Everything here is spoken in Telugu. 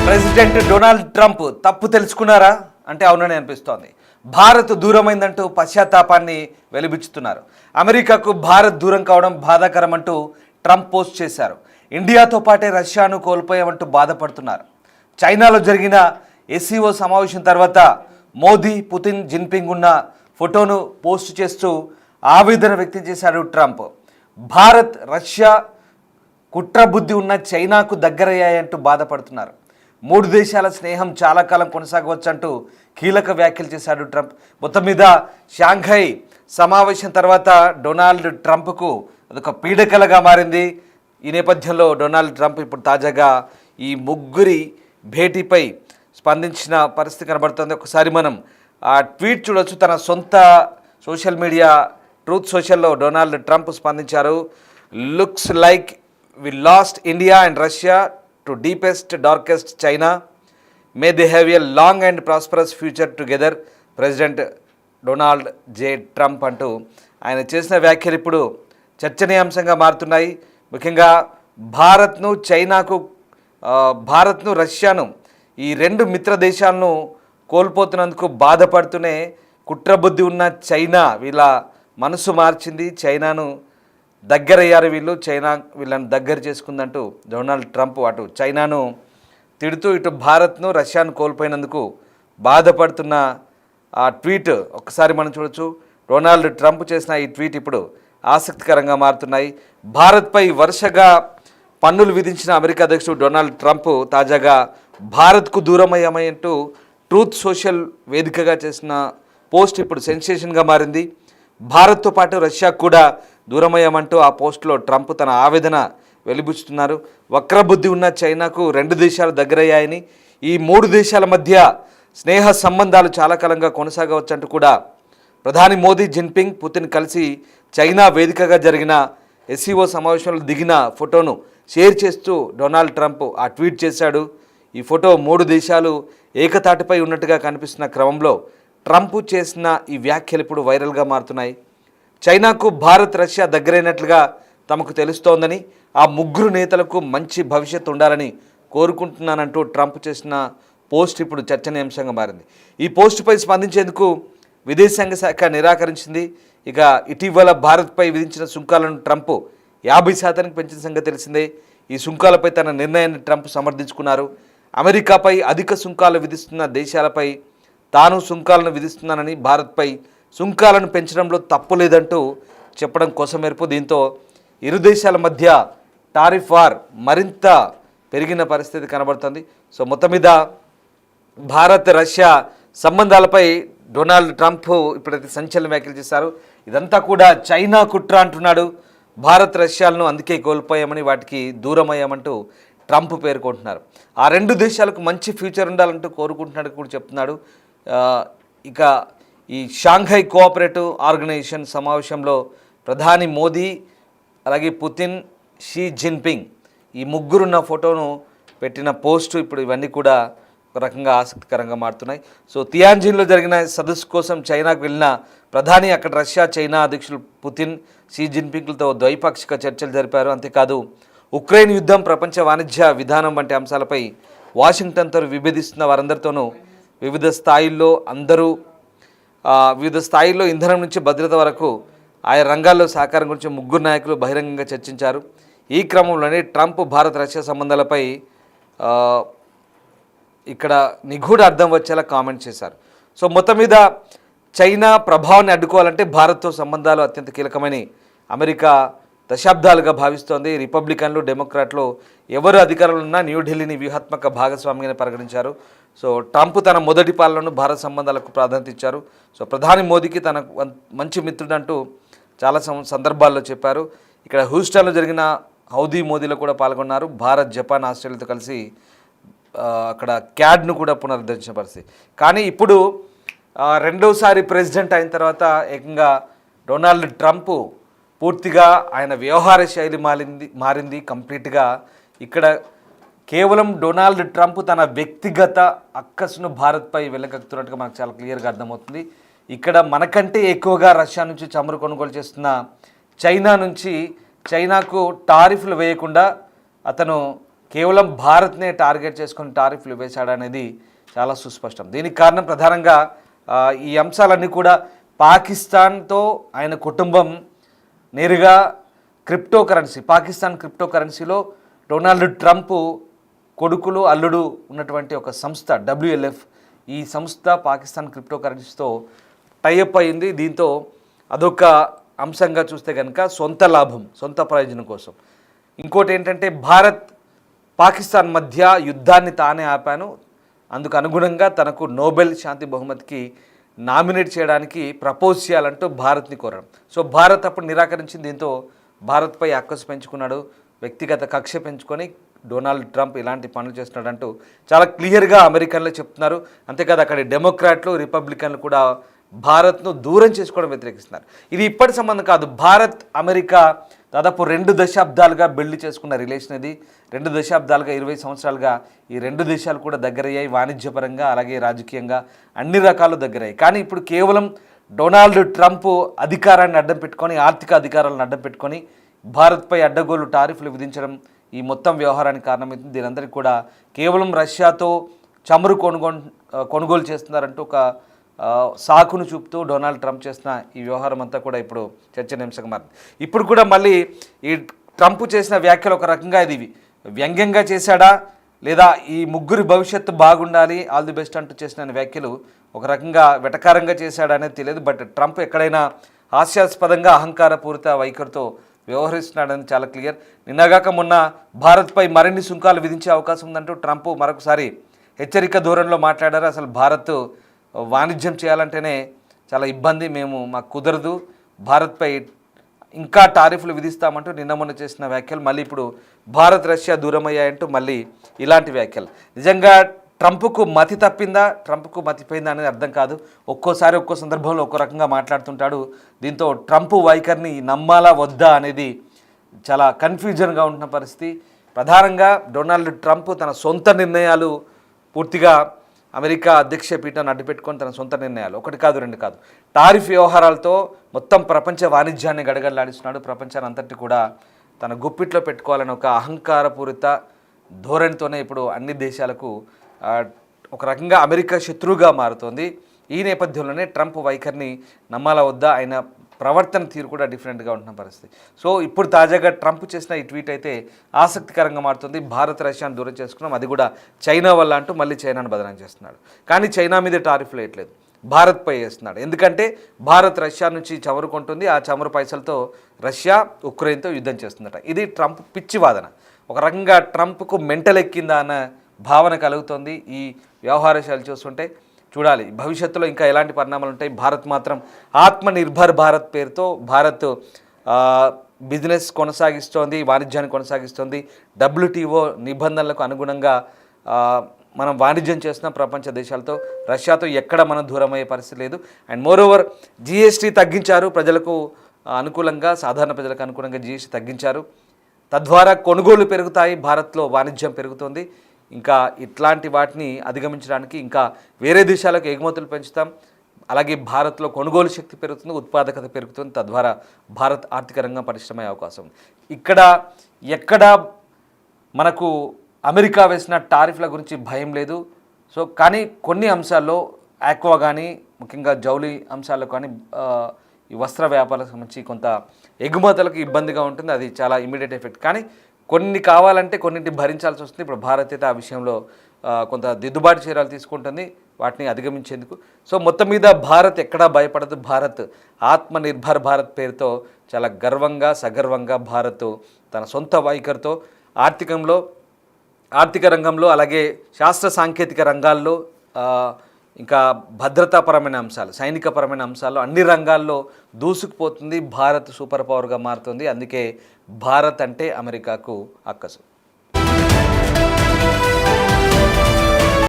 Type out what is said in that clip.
ప్రెసిడెంట్ డొనాల్డ్ ట్రంప్ తప్పు తెలుసుకున్నారా అంటే అవునని అనిపిస్తోంది. భారత్ దూరమైందంటూ పశ్చాత్తాపాన్ని వెలిబుచ్చుతున్నారు. అమెరికాకు భారత్ దూరం కావడం బాధాకరం అంటూ ట్రంప్ పోస్ట్ చేశారు. ఇండియాతో పాటే రష్యాను కోల్పోయామంటూ బాధపడుతున్నారు. చైనాలో జరిగిన ఎస్సీఓ సమావేశం తర్వాత మోదీ, పుతిన్, జిన్పింగ్ ఉన్న ఫోటోను పోస్ట్ చేస్తూ ఆవేదన వ్యక్తం చేశారు ట్రంప్. భారత్, రష్యా కుట్రబుద్ధి ఉన్న చైనాకు దగ్గరయ్యాయంటూ బాధపడుతున్నారు. మూడు దేశాల స్నేహం చాలా కాలం కొనసాగవచ్చంటూ కీలక వ్యాఖ్యలు చేశాడు ట్రంప్. మొత్తం మీద షాంఘై సమావేశం తర్వాత డొనాల్డ్ ట్రంప్కు అదొక పీడకలగా మారింది. ఈ నేపథ్యంలో డొనాల్డ్ ట్రంప్ ఇప్పుడు తాజాగా ఈ ముగ్గురి భేటీపై స్పందించిన పరిస్థితి కనబడుతుంది. ఒకసారి మనం ఆ ట్వీట్ చూడొచ్చు. తన సొంత సోషల్ మీడియా ట్రూత్ సోషల్లో డొనాల్డ్ ట్రంప్ స్పందించారు. Looks like we lost India and Russia to deepest darkest China. May they have a long and prosperous future together. President Donald J Trump అంటూ ఆయన చేసిన వ్యాఖ్యలు ఇప్పుడు చర్చనీయాంశంగా మారుతున్నాయి. ముఖ్యంగా భారత్ను రష్యాను ఈ రెండు మిత్ర దేశాలను కోల్పోతున్నందుకు బాధపడుతూనే కుట్రబుద్ధి ఉన్న చైనా వీళ్ళ మనసు మార్చింది. చైనాను దగ్గరయ్యారు వీళ్ళు. చైనా వీళ్ళని దగ్గర చేసుకుందంటూ డొనాల్డ్ ట్రంప్ అటు చైనాను తిడుతూ ఇటు భారత్ను రష్యాను కోల్పోయినందుకు బాధపడుతున్న ఆ ట్వీట్ ఒకసారి మనం చూడొచ్చు. డొనాల్డ్ ట్రంప్ చేసిన ఈ ట్వీట్ ఇప్పుడు ఆసక్తికరంగా మారుతున్నాయి. భారత్పై వరుసగా పన్నులు విధించిన అమెరికా అధ్యక్షుడు డొనాల్డ్ ట్రంప్ తాజాగా భారత్కు దూరమయ్యామంటూ ట్రూత్ సోషల్ వేదికగా చేసిన పోస్ట్ ఇప్పుడు సెన్సేషన్గా మారింది. భారత్తో పాటు రష్యా కూడా దూరమయ్యామంటూ ఆ పోస్టులో ట్రంప్ తన ఆవేదన వెలిబుచ్చుతున్నారు. వక్రబుద్ధి ఉన్న చైనాకు రెండు దేశాలు దగ్గరయ్యాయని, ఈ మూడు దేశాల మధ్య స్నేహ సంబంధాలు చాలా కాలంగా కొనసాగవచ్చంటూ కూడా ప్రధాని మోదీ, జిన్పింగ్, పుతిన్ కలిసి చైనా వేదికగా జరిగిన ఎస్సీఓ సమావేశంలో దిగిన ఫోటోను షేర్ చేస్తూ డొనాల్డ్ ట్రంప్ ఆ ట్వీట్ చేశాడు. ఈ ఫోటో మూడు దేశాలు ఏకతాటిపై ఉన్నట్టుగా కనిపిస్తున్న క్రమంలో ట్రంప్ చేసిన ఈ వ్యాఖ్యలు ఇప్పుడు వైరల్గా మారుతున్నాయి. చైనాకు భారత్, రష్యా దగ్గరైనట్లుగా తమకు తెలుస్తోందని, ఆ ముగ్గురు నేతలకు మంచి భవిష్యత్తు ఉండాలని కోరుకుంటున్నానంటూ ట్రంప్ చేసిన పోస్ట్ ఇప్పుడు చర్చనీయాంశంగా మారింది. ఈ పోస్టుపై స్పందించేందుకు విదేశాంగ శాఖ నిరాకరించింది. ఇక ఇటీవల భారత్పై విధించిన సుంకాలను ట్రంప్ 50% పెంచిన సంగతి తెలిసిందే. ఈ సుంకాలపై తన నిర్ణయాన్ని ట్రంప్ సమర్థించుకున్నారు. అమెరికాపై అధిక సుంకాలు విధిస్తున్న దేశాలపై తాను సుంకాలను విధిస్తున్నానని, భారత్పై సుంకాలను పెంచడంలో తప్పు లేదంటూ చెప్పడం కోసమేర్పు. దీంతో ఇరు దేశాల మధ్య టారిఫ్ వార్ మరింత పెరిగిన పరిస్థితి కనబడుతుంది. సో మొత్తం మీద భారత్, రష్యా సంబంధాలపై డొనాల్డ్ ట్రంప్ ఇప్పుడైతే సంచలన వ్యాఖ్యలు చేశారు. ఇదంతా కూడా చైనా కుట్ర అంటున్నాడు. భారత్, రష్యాలను అందుకే కోల్పోయామని, వాటికి దూరం అయ్యామంటూ ట్రంప్ పేర్కొంటున్నారు. ఆ రెండు దేశాలకు మంచి ఫ్యూచర్ ఉండాలంటూ కోరుకుంటున్నాడు కూడా చెప్తున్నాడు. ఇక ఈ షాంఘై కోఆపరేటివ్ ఆర్గనైజేషన్ సమావేశంలో ప్రధాని మోదీ, అలాగే పుతిన్, షీ జిన్పింగ్ ఈ ముగ్గురున్న ఫోటోను పెట్టిన పోస్టు ఇప్పుడు ఇవన్నీ కూడా ఒక రకంగా ఆసక్తికరంగా మారుతున్నాయి. సో తియాన్జిన్లో జరిగిన సదస్సు కోసం చైనాకు వెళ్ళిన ప్రధాని అక్కడ రష్యా, చైనా అధ్యక్షులు పుతిన్, షీ జిన్పింగ్లతో ద్వైపాక్షిక చర్చలు జరిపారు. అంతేకాదు ఉక్రెయిన్ యుద్ధం, ప్రపంచ వాణిజ్య విధానం వంటి అంశాలపై వాషింగ్టన్తో విభేదిస్తున్న వారందరితోనూ వివిధ స్థాయిల్లో ఇంధనం నుంచి భద్రత వరకు ఆయా రంగాల్లో సహకారం గురించి ముగ్గురు నాయకులు బహిరంగంగా చర్చించారు. ఈ క్రమంలోనే ట్రంప్ భారత్, రష్యా సంబంధాలపై ఇక్కడ నిగూఢ అర్థం వచ్చేలా కామెంట్ చేశారు. సో మొత్తం మీద చైనా ప్రభావాన్ని అడ్డుకోవాలంటే భారత్తో సంబంధాలు అత్యంత కీలకమని అమెరికా దశాబ్దాలుగా భావిస్తోంది. రిపబ్లికన్లు, డెమోక్రాట్లు ఎవరు అధికారంలో ఉన్నా న్యూఢిల్లీని వ్యూహాత్మక భాగస్వామిగా పరిగణించారు. సో ట్రంప్ తన మొదటి పాలనలో భారత్ సంబంధాలకు ప్రాధాన్యత ఇచ్చారు. సో ప్రధాని మోదీకి తన మంచి మిత్రుడు అంటూ చాలా సందర్భాల్లో చెప్పారు. ఇక్కడ హ్యూస్టన్లో జరిగిన హౌదీ మోదీలో కూడా పాల్గొన్నారు. భారత్, జపాన్, ఆస్ట్రేలియాతో కలిసి అక్కడ క్యాడ్ను కూడా పునరుద్ధరించిన పరిస్థితి. కానీ ఇప్పుడు రెండోసారి ప్రెసిడెంట్ అయిన తర్వాత ఏకంగా డొనాల్డ్ ట్రంప్ పూర్తిగా ఆయన వ్యవహార శైలి మారింది కంప్లీట్గా. ఇక్కడ కేవలం డొనాల్డ్ ట్రంప్ తన వ్యక్తిగత అక్కసును భారత్పై వెళ్ళగక్కుతున్నట్టుగా మనకు చాలా క్లియర్గా అర్థమవుతుంది. ఇక్కడ మనకంటే ఎక్కువగా రష్యా నుంచి చమురు కొనుగోలు చేస్తున్న చైనా నుంచి చైనాకు టారిఫ్లు వేయకుండా అతను కేవలం భారత్నే టార్గెట్ చేసుకుని టారిఫ్లు వేశాడనేది చాలా సుస్పష్టం. దీనికి కారణం ప్రధానంగా ఈ అంశాలన్నీ కూడా పాకిస్తాన్తో ఆయన కుటుంబం నేరుగా పాకిస్తాన్ క్రిప్టో కరెన్సీలో డొనాల్డ్ ట్రంప్ కొడుకులు అల్లుడు ఉన్నటువంటి ఒక సంస్థ WLF, ఈ సంస్థ పాకిస్తాన్ క్రిప్టో కరెన్సీతో టైఅప్ అయింది. దీంతో అదొక అంశంగా చూస్తే కనుక సొంత లాభం, సొంత ప్రయోజనం కోసం. ఇంకోటి ఏంటంటే భారత్ పాకిస్తాన్ మధ్య యుద్ధాన్ని తానే ఆపాను, అందుకు అనుగుణంగా తనకు నోబెల్ శాంతి బహుమతికి నామినేట్ చేయడానికి ప్రపోజ్ చేయాలంటూ భారత్ని కోరడం. సో భారత్ అప్పుడు నిరాకరించింది. దీంతో భారత్పై అక్కసు పెంచుకున్నాడు, వ్యక్తిగత కక్ష పెంచుకొని డొనాల్డ్ ట్రంప్ ఇలాంటి పనులు చేస్తున్నాడంటూ చాలా క్లియర్గా అమెరికన్లు చెప్తున్నారు. అంతేకాదు అక్కడ డెమోక్రాట్లు, రిపబ్లికన్లు కూడా భారత్ను దూరం చేసుకోవడం వ్యతిరేకిస్తున్నారు. ఇది ఇప్పటి సంబంధం కాదు. భారత్ అమెరికా దాదాపు 2 దశాబ్దాలుగా బిల్డ్ చేసుకున్న రిలేషన్ ఇది. 2 దశాబ్దాలుగా 20 సంవత్సరాలుగా ఈ 2 దేశాలు కూడా దగ్గరయ్యాయి, వాణిజ్యపరంగా అలాగే రాజకీయంగా అన్ని రకాలు దగ్గరయ్యాయి. కానీ ఇప్పుడు కేవలం డొనాల్డ్ ట్రంప్ అధికారాన్ని అడ్డం పెట్టుకొని, ఆర్థిక అధికారాలను అడ్డం పెట్టుకొని భారత్పై అడ్డగోలు టారిఫ్లు విధించడం ఈ మొత్తం వ్యవహారానికి కారణమైంది. దీనందరికీ కూడా కేవలం రష్యాతో చమురు కొనుగోలు చేస్తున్నారంటూ ఒక సాకును చూపుతూ డొనాల్డ్ ట్రంప్ చేసిన ఈ వ్యవహారం అంతా కూడా ఇప్పుడు చర్చనీయాంశంగా మారింది. ఇప్పుడు కూడా మళ్ళీ ఈ ట్రంప్ చేసిన వ్యాఖ్యలు ఒక రకంగా ఇది వ్యంగ్యంగా చేశాడా, లేదా ఈ ముగ్గురి భవిష్యత్తు బాగుండాలి, ఆల్ ది బెస్ట్ అంటూ చేసిన వ్యాఖ్యలు ఒక రకంగా వెటకారంగా చేశాడా అనేది తెలియదు. బట్ ట్రంప్ ఎక్కడైనా హాస్యాస్పదంగా అహంకారపూరిత వైఖరితో వ్యవహరిస్తున్నాడని చాలా క్లియర్. నిన్నగాక మొన్న భారత్పై మరిన్ని సుంకాలు విధించే అవకాశం ఉందంటూ ట్రంప్ మరొకసారి హెచ్చరిక ధోరణిలో మాట్లాడారు. అసలు భారత్ వాణిజ్యం చేయాలంటేనే చాలా ఇబ్బంది, మాకు కుదరదు, భారత్పై ఇంకా టారిఫ్లు విధిస్తామంటూ నిన్న మొన్న చేసిన వ్యాఖ్యలు మళ్ళీ ఇప్పుడు భారత్ రష్యా దూరం అయ్యాయంటూ మళ్ళీ ఇలాంటి వ్యాఖ్యలు. నిజంగా ట్రంప్కు మతి తప్పిందా, ట్రంప్కు మతిపోయిందా అనేది అర్థం కాదు. ఒక్కో సందర్భంలో ఒక్కో రకంగా మాట్లాడుతుంటాడు. దీంతో ట్రంప్ వైఖరిని నమ్మాలా వద్దా అనేది చాలా కన్ఫ్యూజన్గా ఉంటున్న పరిస్థితి. ప్రధానంగా డొనాల్డ్ ట్రంప్ తన సొంత నిర్ణయాలు పూర్తిగా అమెరికా అధ్యక్ష పీఠాన్ని అడ్డుపెట్టుకొని తన సొంత నిర్ణయాలు, 1 కాదు 2 కాదు, టారిఫ్ వ్యవహారాలతో మొత్తం ప్రపంచ వాణిజ్యాన్ని గడగడలాడిస్తున్నాడు. ప్రపంచాన్ని అంతటి కూడా తన గుప్పిట్లో పెట్టుకోవాలని ఒక అహంకారపూరిత ధోరణితోనే ఇప్పుడు అన్ని దేశాలకు ఒక రకంగా అమెరికా శత్రువుగా మారుతోంది. ఈ నేపథ్యంలోనే ట్రంప్ వైఖరిని నమ్మాలా వద్దా, ఆయన ప్రవర్తన తీరు కూడా డిఫరెంట్గా ఉంటున్న పరిస్థితి. సో ఇప్పుడు తాజాగా ట్రంప్ చేసిన ఈ ట్వీట్ అయితే ఆసక్తికరంగా మారుతుంది. భారత్ రష్యాను దూరం చేసుకున్నాం, అది కూడా చైనా వల్ల అంటూ మళ్ళీ చైనాను బదనాం చేస్తున్నాడు. కానీ చైనా మీద టారిఫ్లు వేయట్లేదు, భారత్పై వేస్తున్నాడు. ఎందుకంటే భారత్ రష్యా నుంచి చమురు కొంటుంది, ఆ చమురు పైసలతో రష్యా ఉక్రెయిన్తో యుద్ధం చేస్తుందట. ఇది ట్రంప్ పిచ్చి వాదన. ఒక రకంగా ట్రంప్కు మెంటల్ ఎక్కిందా అన్న భావన కలుగుతోంది. ఈ వ్యవహారాలు చూస్తుంటే చూడాలి భవిష్యత్తులో ఇంకా ఎలాంటి పరిణామాలు ఉంటాయి. భారత్ మాత్రం ఆత్మనిర్భర్ భారత్ పేరుతో భారత్ బిజినెస్ కొనసాగిస్తోంది, వాణిజ్యాన్ని కొనసాగిస్తోంది. WTO నిబంధనలకు అనుగుణంగా మనం వాణిజ్యం చేస్తున్న ప్రపంచ దేశాలతో. రష్యాతో ఎక్కడ మనం దూరం అయ్యే పరిస్థితి లేదు. అండ్ మోరోవర్ GST తగ్గించారు, ప్రజలకు అనుకూలంగా, సాధారణ ప్రజలకు అనుకూలంగా GST తగ్గించారు. తద్వారా కొనుగోలు పెరుగుతాయి, భారత్లో వాణిజ్యం పెరుగుతుంది. ఇంకా ఇట్లాంటి వాటిని అధిగమించడానికి ఇంకా వేరే దేశాలకు ఎగుమతులు పెంచుతాం. అలాగే భారత్లో కొనుగోలు శక్తి పెరుగుతుంది, ఉత్పాదకత పెరుగుతుంది. తద్వారా భారత్ ఆర్థిక రంగం పటిష్టమయ్యే అవకాశం ఉంది. ఎక్కడ మనకు అమెరికా వేసిన టారిఫ్ల గురించి భయం లేదు. సో కానీ కొన్ని అంశాల్లో ఆక్వా కానీ, ముఖ్యంగా జౌలి అంశాల్లో కానీ, ఈ వస్త్ర వ్యాపారాలకు సంబంధించి కొంత ఎగుమతులకు ఇబ్బందిగా ఉంటుంది. అది చాలా ఇమీడియట్ ఎఫెక్ట్. కానీ కొన్ని కావాలంటే కొన్నింటిని భరించాల్సి వస్తుంది. ఇప్పుడు భారత్ అయితే ఆ విషయంలో కొంత దిద్దుబాటు చర్యలు తీసుకుంటుంది వాటిని అధిగమించేందుకు. సో మొత్తం మీద భారత్ ఎక్కడా భయపడదు. భారత్ ఆత్మనిర్భర్ భారత్ పేరుతో చాలా గర్వంగా, సగర్వంగా భారత్ తన సొంత వైఖరితో ఆర్థిక రంగంలో, అలాగే శాస్త్ర సాంకేతిక రంగాల్లో, ఇంకా భద్రతాపరమైన అంశాలు, సైనికపరమైన అంశాలు, అన్ని రంగాల్లో దూసుకుపోతుంది. భారత్ సూపర్ పవర్గా మారుతుంది. అందుకే భారత్ అంటే అమెరికాకు అక్కసు.